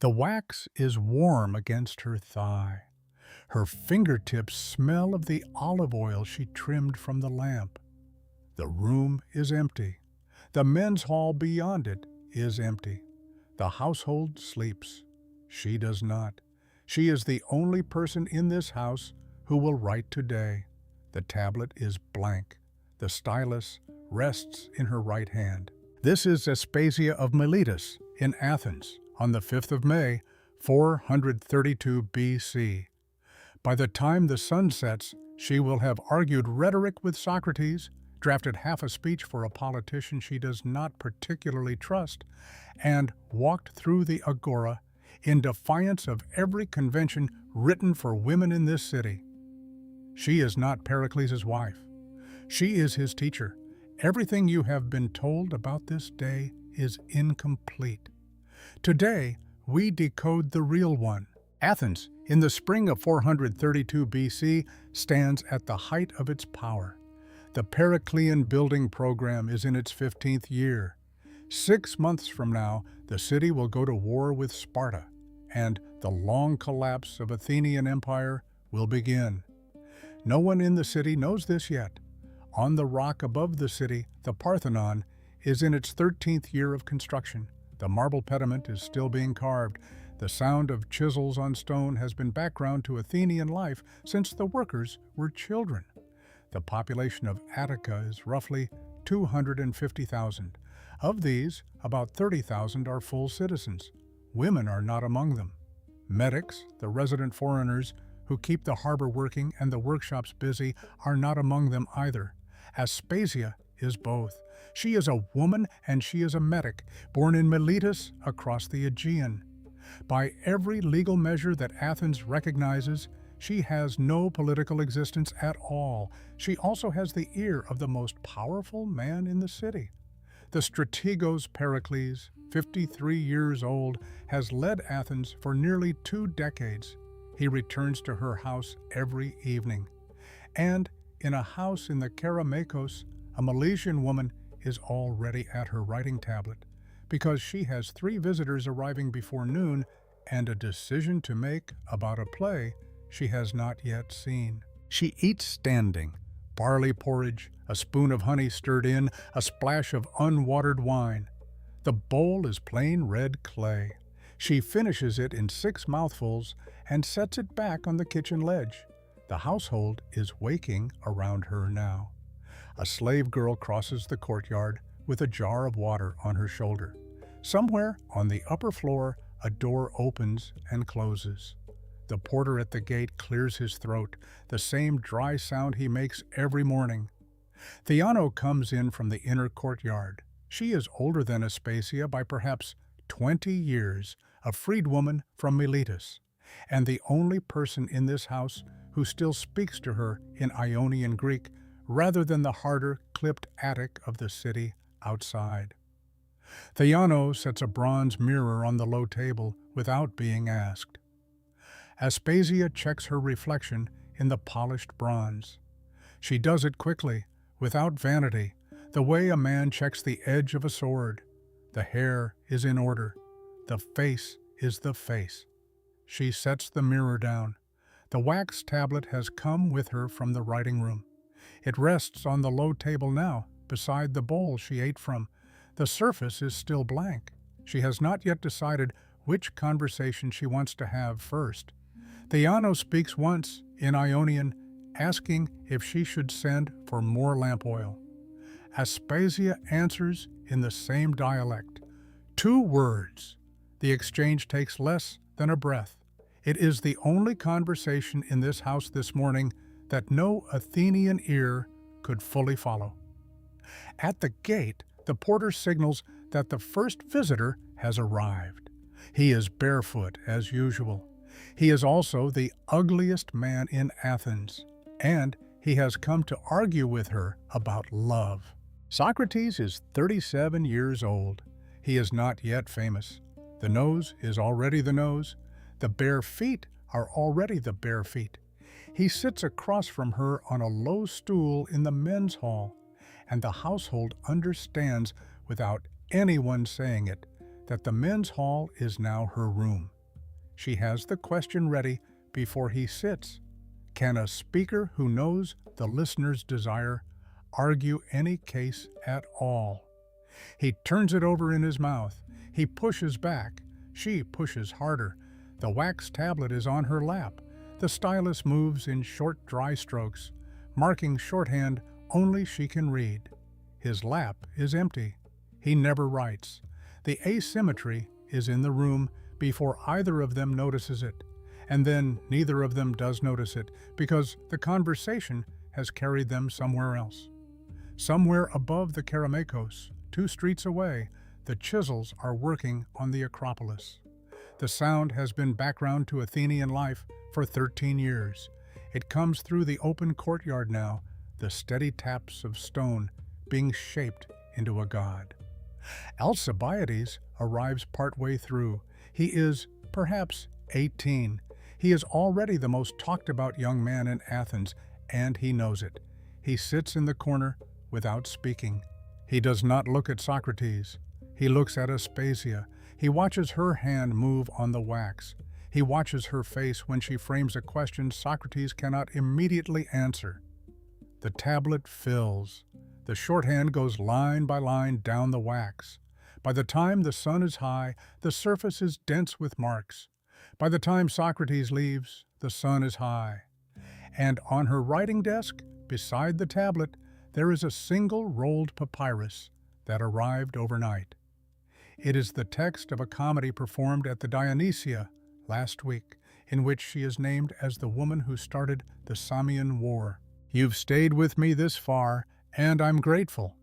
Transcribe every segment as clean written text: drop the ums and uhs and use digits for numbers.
The wax is warm against her thigh. Her fingertips smell of the olive oil she trimmed from the lamp. The room is empty. The men's hall beyond it is empty. The household sleeps. She does not. She is the only person in this house who will write today. The tablet is blank. The stylus rests in her right hand. This is Aspasia of Miletus in Athens on the 5th of May, 432 BC. By the time the sun sets, she will have argued rhetoric with Socrates, drafted half a speech for a politician she does not particularly trust, and walked through the Agora in defiance of every convention written for women in this city. She is not Pericles' wife. She is his teacher. Everything you have been told about this day is incomplete. Today, we decode the real one. Athens, in the spring of 432 BC, stands at the height of its power. The Periclean building program is in its 15th year. 6 months from now, the city will go to war with Sparta, and the long collapse of Athenian Empire will begin. No one in the city knows this yet. On the rock above the city, the Parthenon is in its 13th year of construction. The marble pediment is still being carved. The sound of chisels on stone has been background to Athenian life since the workers were children. The population of Attica is roughly 250,000. Of these, about 30,000 are full citizens. Women are not among them. Medics, the resident foreigners who keep the harbor working and the workshops busy, are not among them either. Aspasia is both. She is a woman and she is a medic, born in Miletus across the Aegean. By every legal measure that Athens recognizes, she has no political existence at all. She also has the ear of the most powerful man in the city. The strategos Pericles, 53 years old, has led Athens for nearly 2 decades. He returns to her house every evening. And in a house in the Kerameikos, a Milesian woman is already at her writing tablet, because she has 3 visitors arriving before noon and a decision to make about a play she has not yet seen. She eats standing, barley porridge, a spoon of honey stirred in, a splash of unwatered wine. The bowl is plain red clay. She finishes it in 6 mouthfuls and sets it back on the kitchen ledge. The household is waking around her now. A slave girl crosses the courtyard with a jar of water on her shoulder. Somewhere on the upper floor, a door opens and closes. The porter at the gate clears his throat, the same dry sound he makes every morning. Theano comes in from the inner courtyard. She is older than Aspasia by perhaps 20 years, a freedwoman from Miletus, and the only person in this house who still speaks to her in Ionian Greek rather than the harder, clipped Attic of the city outside. Theano sets a bronze mirror on the low table without being asked. Aspasia checks her reflection in the polished bronze. She does it quickly, without vanity, the way a man checks the edge of a sword. The hair is in order. The face is the face. She sets the mirror down. The wax tablet has come with her from the writing room. It rests on the low table now, beside the bowl she ate from. The surface is still blank. She has not yet decided which conversation she wants to have first. Theano speaks once, in Ionian, asking if she should send for more lamp oil. Aspasia answers in the same dialect. 2 words. The exchange takes less than a breath. It is the only conversation in this house this morning that no Athenian ear could fully follow. At the gate, the porter signals that the first visitor has arrived. He is barefoot, as usual. He is also the ugliest man in Athens, and he has come to argue with her about love. Socrates is 37 years old. He is not yet famous. The nose is already the nose. The bare feet are already the bare feet. He sits across from her on a low stool in the men's hall, and the household understands without anyone saying it that the men's hall is now her room. She has the question ready before he sits. Can a speaker who knows the listener's desire argue any case at all? He turns it over in his mouth. He pushes back. She pushes harder. The wax tablet is on her lap. The stylus moves in short, dry strokes, marking shorthand only she can read. His lap is empty. He never writes. The asymmetry is in the room before either of them notices it, and then neither of them does notice it because the conversation has carried them somewhere else. Somewhere above the Kerameikos, 2 streets away, the chisels are working on the Acropolis. The sound has been background to Athenian life for 13 years. It comes through the open courtyard now, the steady taps of stone being shaped into a god. Alcibiades arrives partway through. He is, perhaps, 18. He is already the most talked about young man in Athens, and he knows it. He sits in the corner without speaking. He does not look at Socrates. He looks at Aspasia. He watches her hand move on the wax. He watches her face when she frames a question Socrates cannot immediately answer. The tablet fills. The shorthand goes line by line down the wax. By the time the sun is high, the surface is dense with marks. By the time Socrates leaves, the sun is high. And on her writing desk, beside the tablet, there is a single rolled papyrus that arrived overnight. It is the text of a comedy performed at the Dionysia last week, in which she is named as the woman who started the Samian War. You've stayed with me this far, and I'm grateful.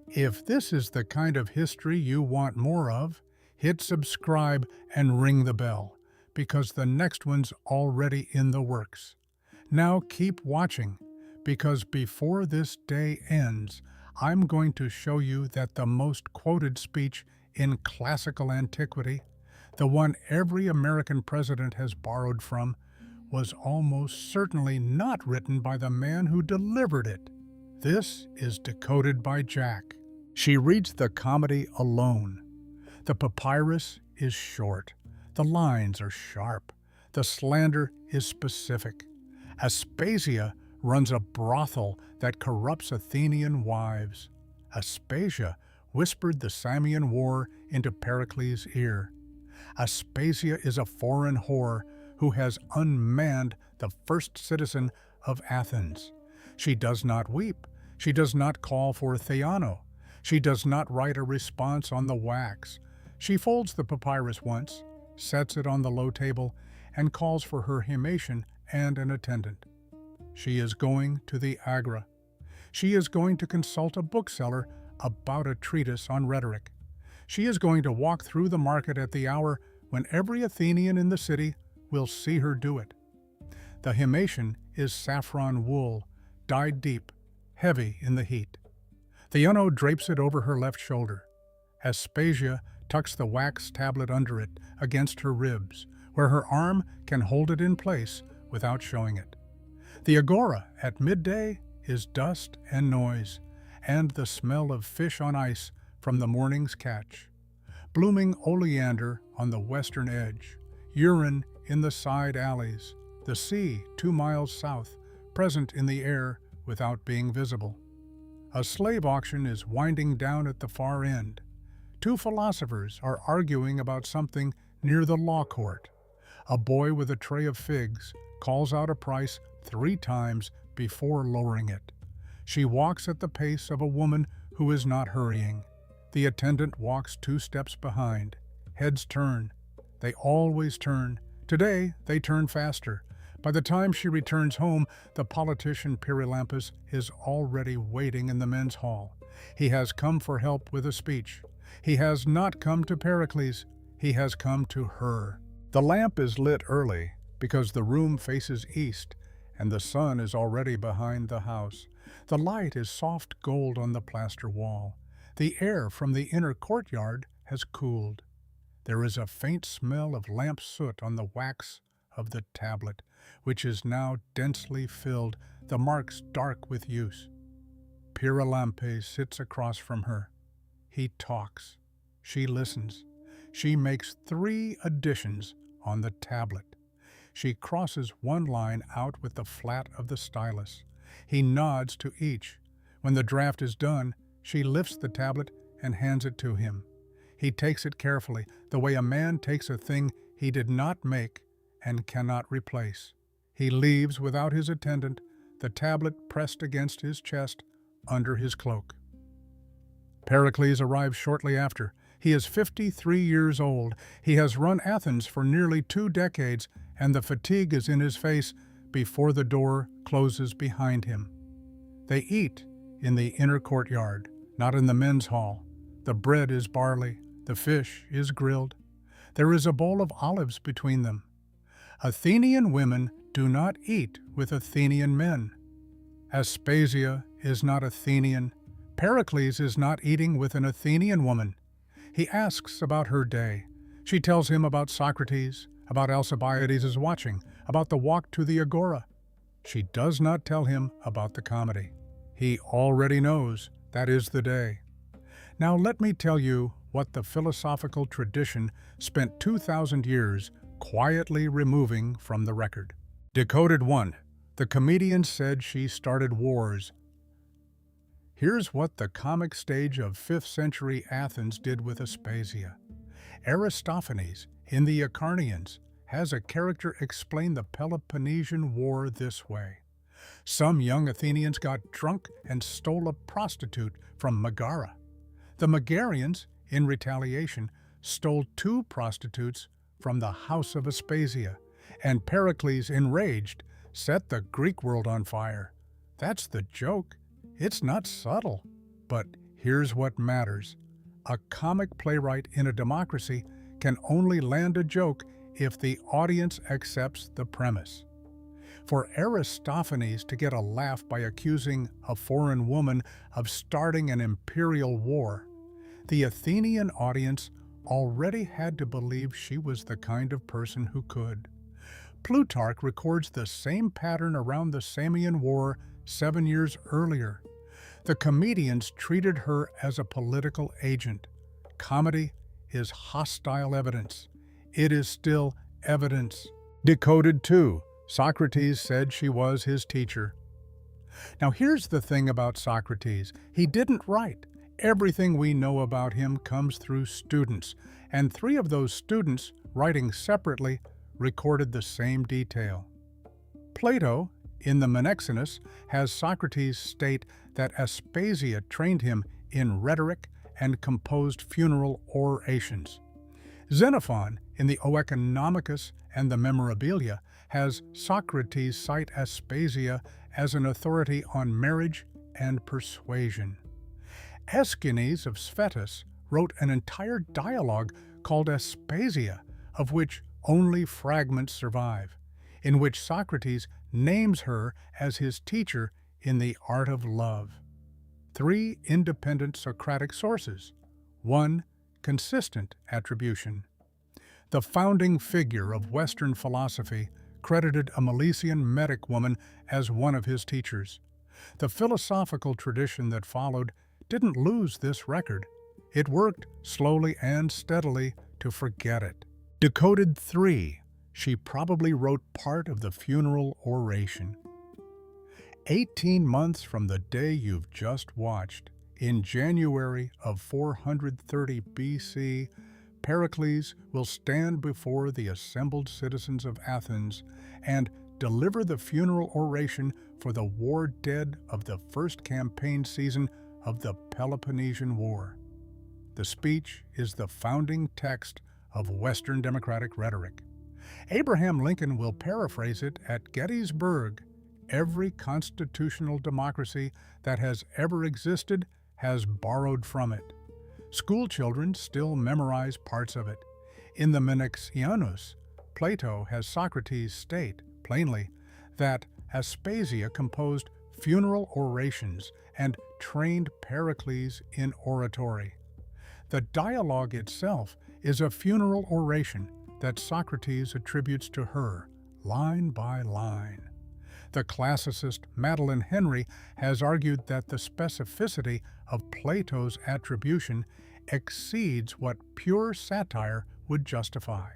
If this is the kind of history you want more of, hit subscribe and ring the bell, because the next one's already in the works. Now keep watching, because before this day ends, I'm going to show you that the most quoted speech in classical antiquity, the one every American president has borrowed from, was almost certainly not written by the man who delivered it. This is Decoded by Jack. She reads the comedy alone. The papyrus is short. The lines are sharp. The slander is specific. Aspasia runs a brothel that corrupts Athenian wives. Aspasia whispered the Samian War into Pericles' ear. Aspasia is a foreign whore who has unmanned the first citizen of Athens. She does not weep. She does not call for Theano. She does not write a response on the wax. She folds the papyrus once, sets it on the low table, and calls for her himation and an attendant. She is going to the Agora. She is going to consult a bookseller about a treatise on rhetoric. She is going to walk through the market at the hour when every Athenian in the city will see her do it. The himation is saffron wool, dyed deep, heavy in the heat. Theano drapes it over her left shoulder. Aspasia tucks the wax tablet under it against her ribs, where her arm can hold it in place without showing it. The Agora at midday is dust and noise, and the smell of fish on ice from the morning's catch. Blooming oleander on the western edge, urine in the side alleys, the sea 2 miles south, present in the air without being visible. A slave auction is winding down at the far end. 2 philosophers are arguing about something near the law court. A boy with a tray of figs calls out a price 3 times before lowering it. She walks at the pace of a woman who is not hurrying. The attendant walks 2 steps behind. Heads turn. They always turn. Today, they turn faster. By the time she returns home, the politician Pyrilampus is already waiting in the men's hall. He has come for help with a speech. He has not come to Pericles. He has come to her. The lamp is lit early because the room faces east and the sun is already behind the house. The light is soft gold on the plaster wall. The air from the inner courtyard has cooled. There is a faint smell of lamp soot on the wax of the tablet, which is now densely filled, the marks dark with use. Pyrilampes sits across from her. He talks. She listens. she makes 3 additions on the tablet. She crosses one line out with the flat of the stylus. He nods to each. When the draft is done, she lifts the tablet and hands it to him. He takes it carefully, the way a man takes a thing he did not make and cannot replace. He leaves without his attendant, the tablet pressed against his chest under his cloak. Pericles arrives shortly after. He is 53 years old. He has run Athens for nearly 2 decades, and the fatigue is in his face before the door closes behind him. They eat in the inner courtyard, not in the men's hall. The bread is barley, the fish is grilled. There is a bowl of olives between them. Athenian women do not eat with Athenian men. Aspasia is not Athenian. Pericles is not eating with an Athenian woman. He asks about her day. She tells him about Socrates, about Alcibiades' watching, about the walk to the Agora. She does not tell him about the comedy. He already knows that is the day. Now let me tell you what the philosophical tradition spent 2,000 years quietly removing from the record. Decoded 1. The comedian said she started wars. Here's what the comic stage of 5th century Athens did with Aspasia. Aristophanes, in the Acarnanians, has a character explain the Peloponnesian War this way. Some young Athenians got drunk and stole a prostitute from Megara. The Megarians, in retaliation, stole 2 prostitutes from the house of Aspasia, and Pericles, enraged, set the Greek world on fire. That's the joke. It's not subtle. But here's what matters. A comic playwright in a democracy can only land a joke if the audience accepts the premise. For Aristophanes to get a laugh by accusing a foreign woman of starting an imperial war, the Athenian audience already had to believe she was the kind of person who could. Plutarch records the same pattern around the Samian War 7 years earlier. The comedians treated her as a political agent. Comedy is hostile evidence. It is still evidence. Decoded 2. Socrates said she was his teacher. Now here's the thing about Socrates. He didn't write. Everything we know about him comes through students, and 3 of those students, writing separately, recorded the same detail. Plato, in the Menexenus, has Socrates state that Aspasia trained him in rhetoric and composed funeral orations. Xenophon, in the Oeconomicus and the Memorabilia, has Socrates cite Aspasia as an authority on marriage and persuasion. Aeschines of Sphetus wrote an entire dialogue called Aspasia, of which only fragments survive, in which Socrates names her as his teacher in the art of love. 3 independent Socratic sources. 1. Consistent attribution. The founding figure of Western philosophy credited a Milesian Medic woman as one of his teachers. The philosophical tradition that followed didn't lose this record. It worked slowly and steadily to forget it. Decoded 3. She probably wrote part of the funeral oration. 18 months from the day you've just watched, in January of 430 BC, Pericles will stand before the assembled citizens of Athens and deliver the funeral oration for the war dead of the first campaign season of the Peloponnesian War. The speech is the founding text of Western democratic rhetoric. Abraham Lincoln will paraphrase it at Gettysburg. Every constitutional democracy that has ever existed has borrowed from it. School children still memorize parts of it. In the Menexenus, Plato has Socrates state, plainly, that Aspasia composed funeral orations and trained Pericles in oratory. The dialogue itself is a funeral oration that Socrates attributes to her, line by line. The classicist Madeline Henry has argued that the specificity of Plato's attribution exceeds what pure satire would justify.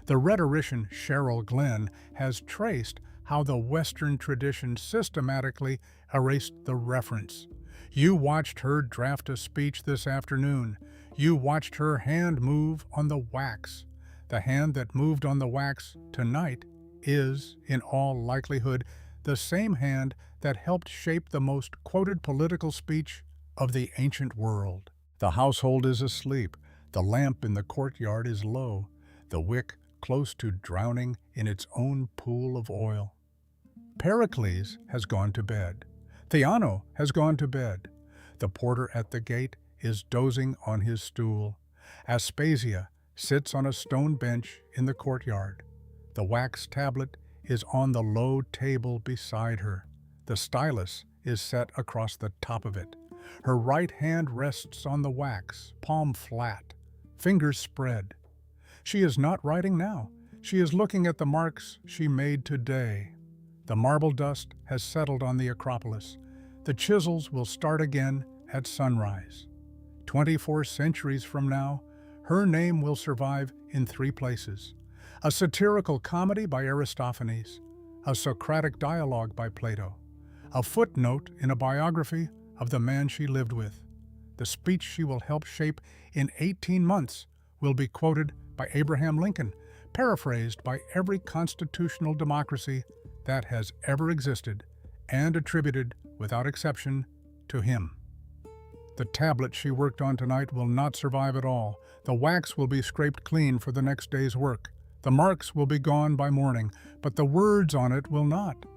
The rhetorician Cheryl Glenn has traced how the Western tradition systematically erased the reference. You watched her draft a speech this afternoon. You watched her hand move on the wax. The hand that moved on the wax tonight is, in all likelihood, the same hand that helped shape the most quoted political speech of the ancient world. The household is asleep. The lamp in the courtyard is low, the wick close to drowning in its own pool of oil. Pericles has gone to bed. Theano has gone to bed. The porter at the gate is dozing on his stool. Aspasia sits on a stone bench in the courtyard. The wax tablet is on the low table beside her. The stylus is set across the top of it. Her right hand rests on the wax, palm flat, fingers spread. She is not writing now. She is looking at the marks she made today. The marble dust has settled on the Acropolis. The chisels will start again at sunrise. 24 centuries from now, her name will survive in 3 places: a satirical comedy by Aristophanes, a Socratic dialogue by Plato, a footnote in a biography of the man she lived with. The speech she will help shape in 18 months will be quoted by Abraham Lincoln, paraphrased by every constitutional democracy that has ever existed, and attributed, without exception, to him. The tablet she worked on tonight will not survive at all. The wax will be scraped clean for the next day's work. The marks will be gone by morning, but the words on it will not.